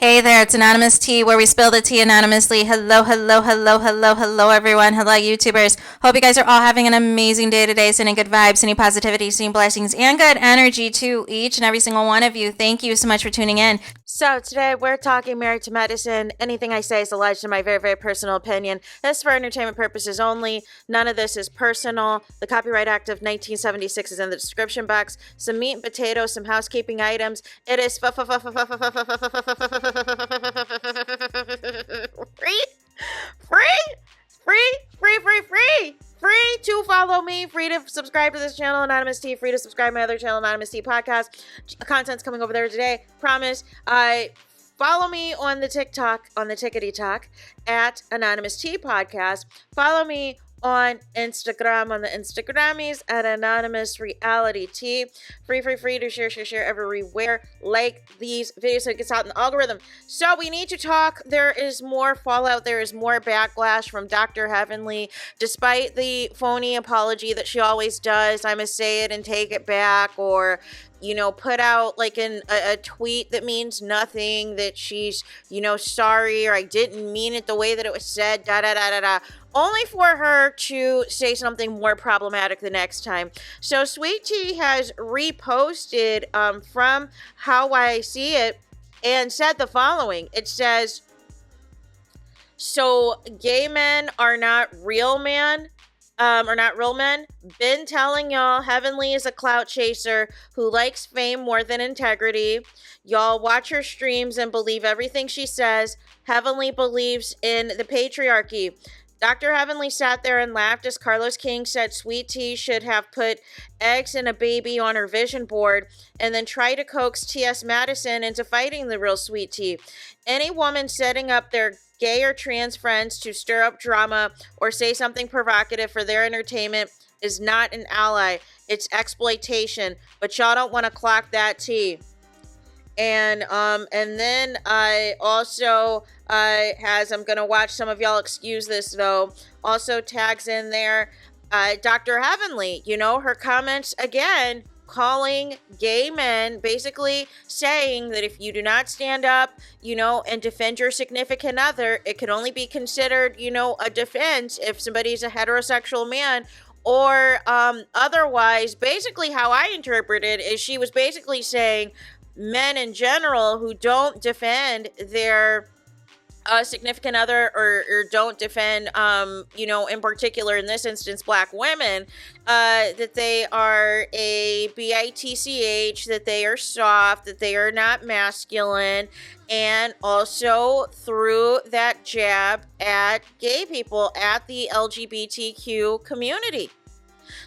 Hey there, it's Anonymous Tea, where we spill the tea anonymously. Hello, hello, hello, hello, hello, everyone. Hello, YouTubers. Hope you guys are all having an amazing day today, sending good vibes, sending positivity, sending blessings, and good energy to each and every single one of you. Thank you so much for tuning in. So today we're talking Married to Medicine. Anything I say is alleged in my very, very personal opinion. This is for entertainment purposes only. None of this is personal. The Copyright Act of 1976 is in the description box. Some meat and potatoes, some housekeeping items. It is free to follow me, free to subscribe to this channel, Anonymous Tea, free to subscribe to my other channel, Anonymous Tea Podcast. Content's coming over there today, promise. Follow me on the TikTok, on the Tickety Talk, at Anonymous Tea Podcast. Follow me on Instagram, on the Instagrammies, at AnonymousRealityTV. Free to share everywhere. Like these videos so it gets out in the algorithm. So we need to talk. There is more fallout. There is more backlash from Dr. Heavenly. Despite the phony apology that she always does, I must say it and take it back, or put out like a tweet that means nothing, that she's, sorry, or I didn't mean it the way that it was said, only for her to say something more problematic the next time. So Sweet Tea has reposted from How I See It and said the following. It says, so gay men are not real men. Or not real men. Been telling y'all Heavenly is a clout chaser who likes fame more than integrity. Y'all watch her streams and believe everything she says. Heavenly believes in the patriarchy. Dr. Heavenly sat there and laughed as Carlos King said Sweet Tea should have put eggs and a baby on her vision board and then try to coax T.S. Madison into fighting the real Sweet Tea. Any woman setting up their gay or trans friends to stir up drama or say something provocative for their entertainment is not an ally. It's exploitation. But y'all don't want to clock that tea. And then I also I'm gonna watch some of y'all excuse this though, also tags in there Dr. Heavenly, her comments again calling gay men, basically saying that if you do not stand up, and defend your significant other, it can only be considered, a defense if somebody's a heterosexual man. Or otherwise, basically how I interpret it is she was basically saying men in general who don't defend their significant other or don't defend, in particular in this instance, black women, that they are a bitch, that they are soft, that they are not masculine, and also threw that jab at gay people, at the LGBTQ community.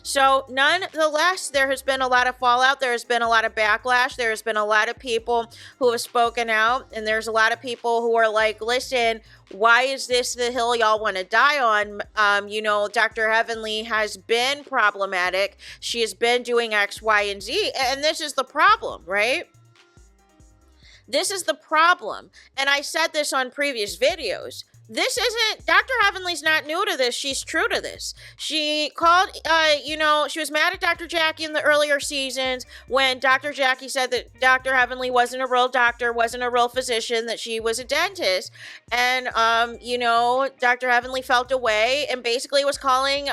So nonetheless, there has been a lot of fallout. There has been a lot of backlash. There has been a lot of people who have spoken out. And there's a lot of people who are like, listen, why is this the hill y'all want to die on? Dr. Heavenly has been problematic. She has been doing X, Y, and Z. And this is the problem, right? This is the problem. And I said this on previous videos. This isn't, Dr. Heavenly's not new to this. She's true to this. She called, she was mad at Dr. Jackie in the earlier seasons when Dr. Jackie said that Dr. Heavenly wasn't a real doctor, wasn't a real physician, that she was a dentist. And, Dr. Heavenly felt away and basically was calling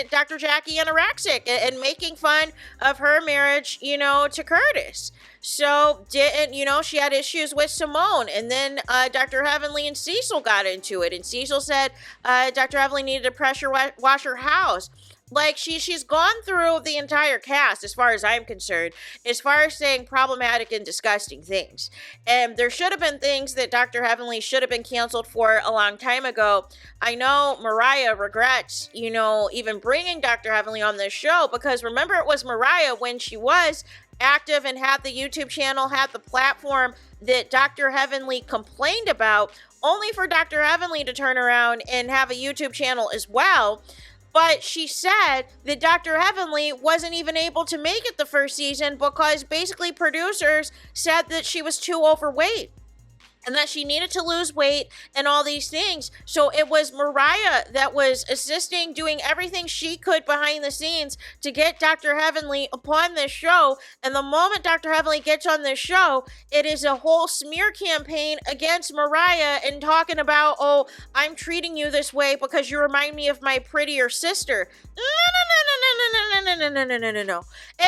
Dr. Jackie anorexic and making fun of her marriage, to Curtis. So, she had issues with Simone, and then Dr. Heavenly and Cecil got into it, and Cecil said Dr. Heavenly needed to pressure wash her house. Like, she's gone through the entire cast, as far as I'm concerned, as far as saying problematic and disgusting things. And there should have been things that Dr. Heavenly should have been canceled for a long time ago. I know Mariah regrets, even bringing Dr. Heavenly on this show, because remember, it was Mariah when she was active and had the YouTube channel, had the platform that Dr. Heavenly complained about, only for Dr. Heavenly to turn around and have a YouTube channel as well. But she said that Dr. Heavenly wasn't even able to make it the first season because basically producers said that she was too overweight. and that she needed to lose weight and all these things. So it was Mariah that was assisting, doing everything she could behind the scenes to get Dr. Heavenly upon this show. And the moment Dr. Heavenly gets on this show, it is a whole smear campaign against Mariah and talking about, oh, I'm treating you this way because you remind me of my prettier sister. No.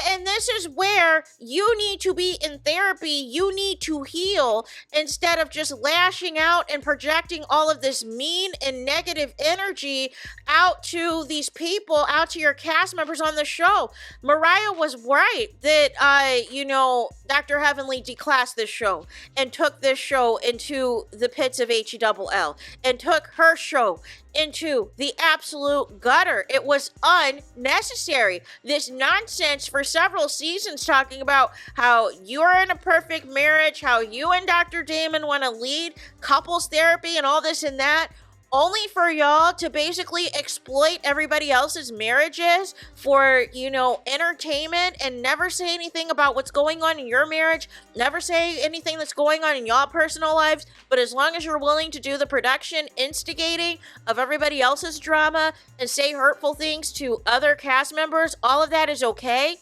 And this is where you need to be in therapy. You need to heal instead of just lashing out and projecting all of this mean and negative energy out to these people, out to your cast members on the show. Mariah was right that, Dr. Heavenly declassed this show and took this show into the pits of HELL and took her show into the absolute gutter. It was unnecessary. This nonsense for several seasons talking about how you're in a perfect marriage, how you and Dr. Damon want to lead couples therapy and all this and that, only for y'all to basically exploit everybody else's marriages for, entertainment and never say anything about what's going on in your marriage, never say anything that's going on in y'all personal lives, but as long as you're willing to do the production instigating of everybody else's drama and say hurtful things to other cast members, all of that is okay.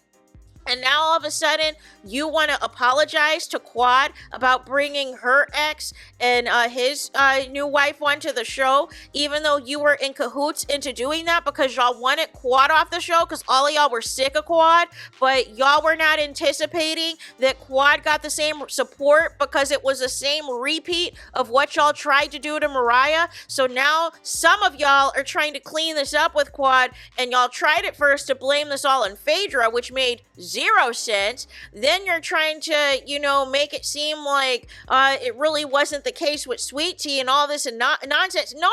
And now all of a sudden, you want to apologize to Quad about bringing her ex and his new wife onto the show, even though you were in cahoots into doing that because y'all wanted Quad off the show because all of y'all were sick of Quad, but y'all were not anticipating that Quad got the same support because it was the same repeat of what y'all tried to do to Mariah. So now some of y'all are trying to clean this up with Quad, and y'all tried at first to blame this all on Phaedra, which made 0 sense. Then you're trying to, make it seem like it really wasn't the case with Sweet Tea and all this and nonsense. No.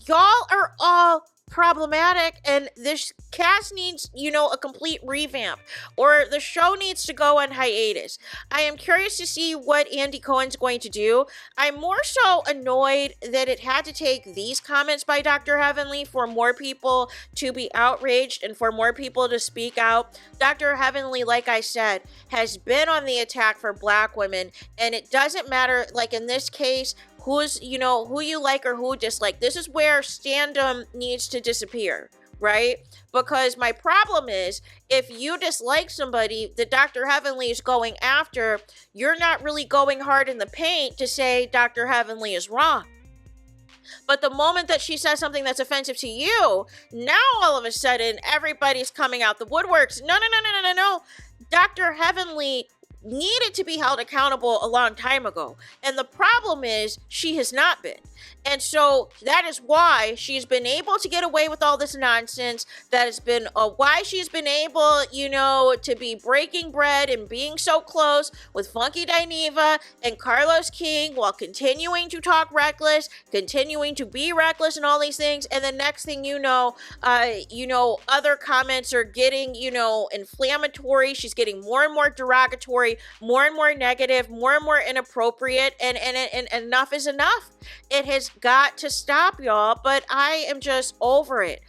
Y'all are all problematic, and this cast needs, a complete revamp, or the show needs to go on hiatus. I am curious to see what Andy Cohen's going to do. I'm more so annoyed that it had to take these comments by Dr. Heavenly for more people to be outraged and for more people to speak out. Dr. Heavenly, like I said, has been on the attack for Black women, and it doesn't matter, like in this case, who's, who you like or who dislike. This is where standum needs to disappear, right? Because my problem is, if you dislike somebody that Dr. Heavenly is going after, you're not really going hard in the paint to say Dr. Heavenly is wrong. But the moment that she says something that's offensive to you, now all of a sudden, everybody's coming out the woodworks. No. Dr. Heavenly needed to be held accountable a long time ago. And the problem is she has not been. And so that is why she's been able to get away with all this nonsense. That has been why she's been able, to be breaking bread and being so close with Funky Dineva and Carlos King while continuing to talk reckless, continuing to be reckless and all these things. And the next thing other comments are getting, inflammatory. She's getting more and more derogatory, more and more negative, more and more inappropriate. And enough is enough. It has got to stop, y'all, but I am just over it.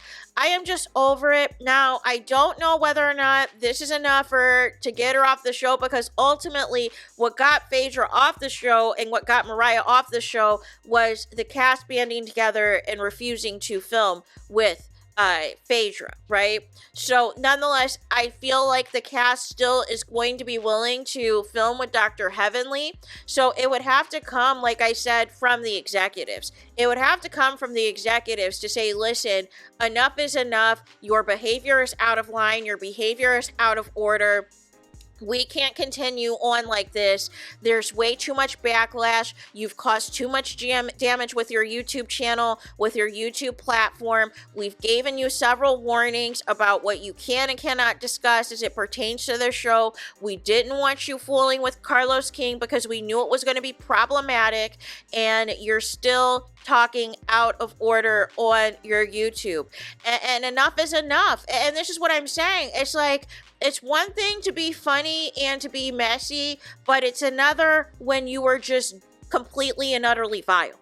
Now, I don't know whether or not this is enough to get her off the show, because ultimately what got Phaedra off the show and what got Mariah off the show was the cast banding together and refusing to film with Phaedra, right? So nonetheless, I feel like the cast still is going to be willing to film with Dr. Heavenly. So it would have to come, like I said, from the executives. It would have to come from the executives to say, listen, enough is enough. Your behavior is out of line. Your behavior is out of order. We can't continue on like this. There's way too much backlash. You've caused too much damage with your YouTube channel, with your YouTube platform. We've given you several warnings about what you can and cannot discuss as it pertains to the show. We didn't want you fooling with Carlos King because we knew it was going to be problematic, and you're still talking out of order on your YouTube. And enough is enough. And this is what I'm saying. It's like, it's one thing to be funny and to be messy, but it's another when you are just completely and utterly vile.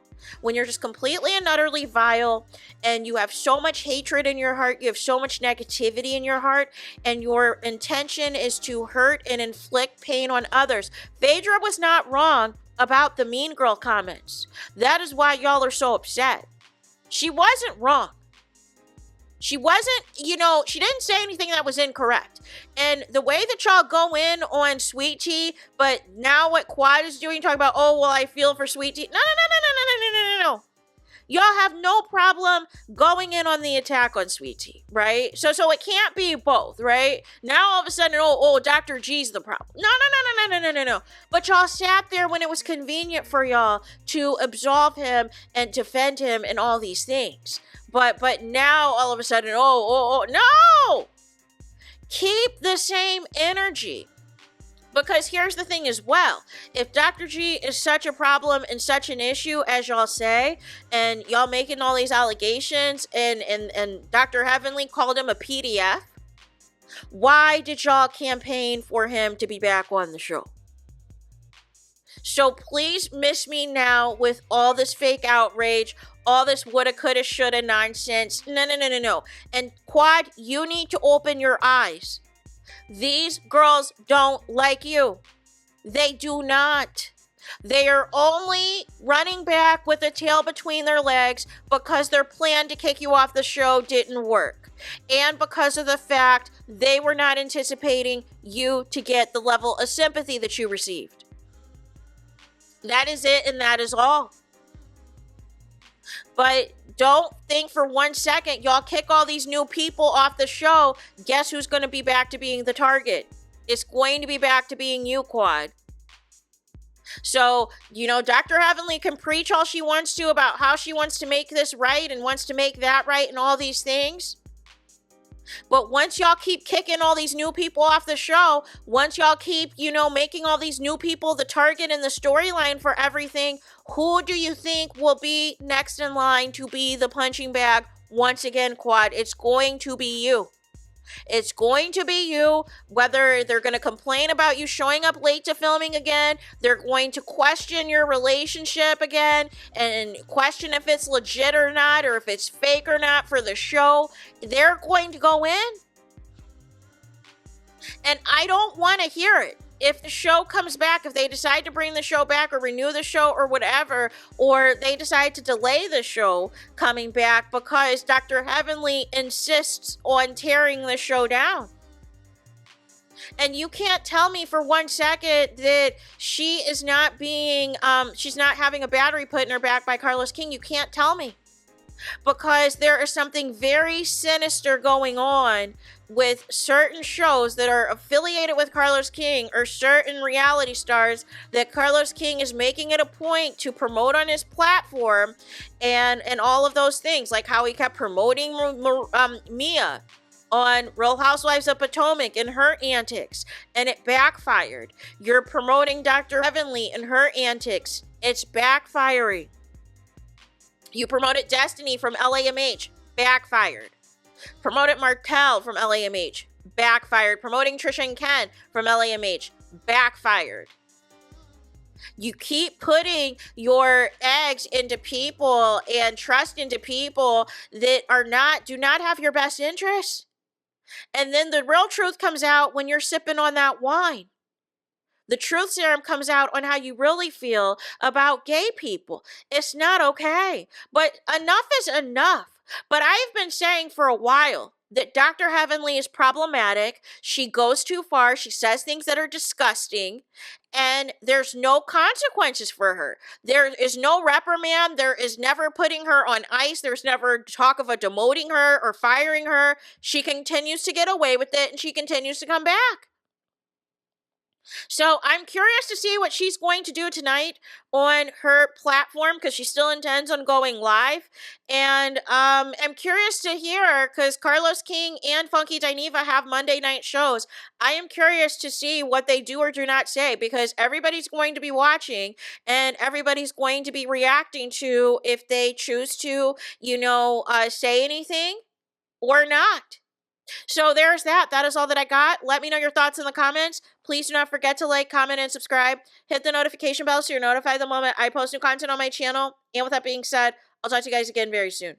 When you're just completely and utterly vile, and you have so much hatred in your heart, you have so much negativity in your heart, and your intention is to hurt and inflict pain on others. Phaedra was not wrong about the mean girl comments. That is why y'all are so upset. She wasn't wrong. She wasn't, she didn't say anything that was incorrect. And the way that y'all go in on Sweet Tea, but now what Quad is doing, talking about, oh, well, I feel for Sweet Tea. No. Y'all have no problem going in on the attack on Sweet Tea, right? So it can't be both, right? Now all of a sudden, Dr. G's the problem. No. But y'all sat there when it was convenient for y'all to absolve him and defend him and all these things. But now all of a sudden, no! Keep the same energy. Because here's the thing as well. If Dr. G is such a problem and such an issue as y'all say, and y'all making all these allegations, and Dr. Heavenly called him a PDF, why did y'all campaign for him to be back on the show? So please miss me now with all this fake outrage, all this woulda, coulda, shoulda nonsense. No. And Quad, you need to open your eyes. These girls don't like you. They do not. They are only running back with a tail between their legs because their plan to kick you off the show didn't work. And because of the fact they were not anticipating you to get the level of sympathy that you received. That is it, and that is all. But don't think for 1 second, y'all kick all these new people off the show. Guess who's going to be back to being the target? It's going to be back to being you, Quad. So, Dr. Heavenly can preach all she wants to about how she wants to make this right and wants to make that right and all these things. But once y'all keep kicking all these new people off the show, once y'all keep, making all these new people the target and the storyline for everything, who do you think will be next in line to be the punching bag once again, Quad? It's going to be you. It's going to be you, whether they're going to complain about you showing up late to filming again, they're going to question your relationship again, and question if it's legit or not, or if it's fake or not for the show. They're going to go in. And I don't want to hear it. If the show comes back, if they decide to bring the show back or renew the show or whatever, or they decide to delay the show coming back because Dr. Heavenly insists on tearing the show down. And you can't tell me for 1 second that she is not being, she's not having a battery put in her back by Carlos King. You can't tell me. Because there is something very sinister going on with certain shows that are affiliated with Carlos King, or certain reality stars that Carlos King is making it a point to promote on his platform, and all of those things, like how he kept promoting Mia on Real Housewives of Potomac and her antics, and it backfired. You're promoting Dr. Heavenly and her antics. It's backfiring. You promoted Destiny from LAMH, backfired. Promoted Markel from LAMH, backfired. Promoting Trisha and Ken from LAMH, backfired. You keep putting your eggs into people and trust into people that do not have your best interests. And then the real truth comes out when you're sipping on that wine. The truth serum comes out on how you really feel about gay people. It's not okay. But enough is enough. But I've been saying for a while that Dr. Heavenly is problematic. She goes too far. She says things that are disgusting. And there's no consequences for her. There is no reprimand. There is never putting her on ice. There's never talk of demoting her or firing her. She continues to get away with it, and she continues to come back. So I'm curious to see what she's going to do tonight on her platform, because she still intends on going live. And I'm curious to hear, because Carlos King and Funky Dineva have Monday night shows. I am curious to see what they do or do not say, because everybody's going to be watching and everybody's going to be reacting to if they choose to, say anything or not. So there's that. That is all that I got. Let me know your thoughts in the comments. Please do not forget to like, comment, and subscribe. Hit the notification bell so you're notified the moment I post new content on my channel. And with that being said, I'll talk to you guys again very soon.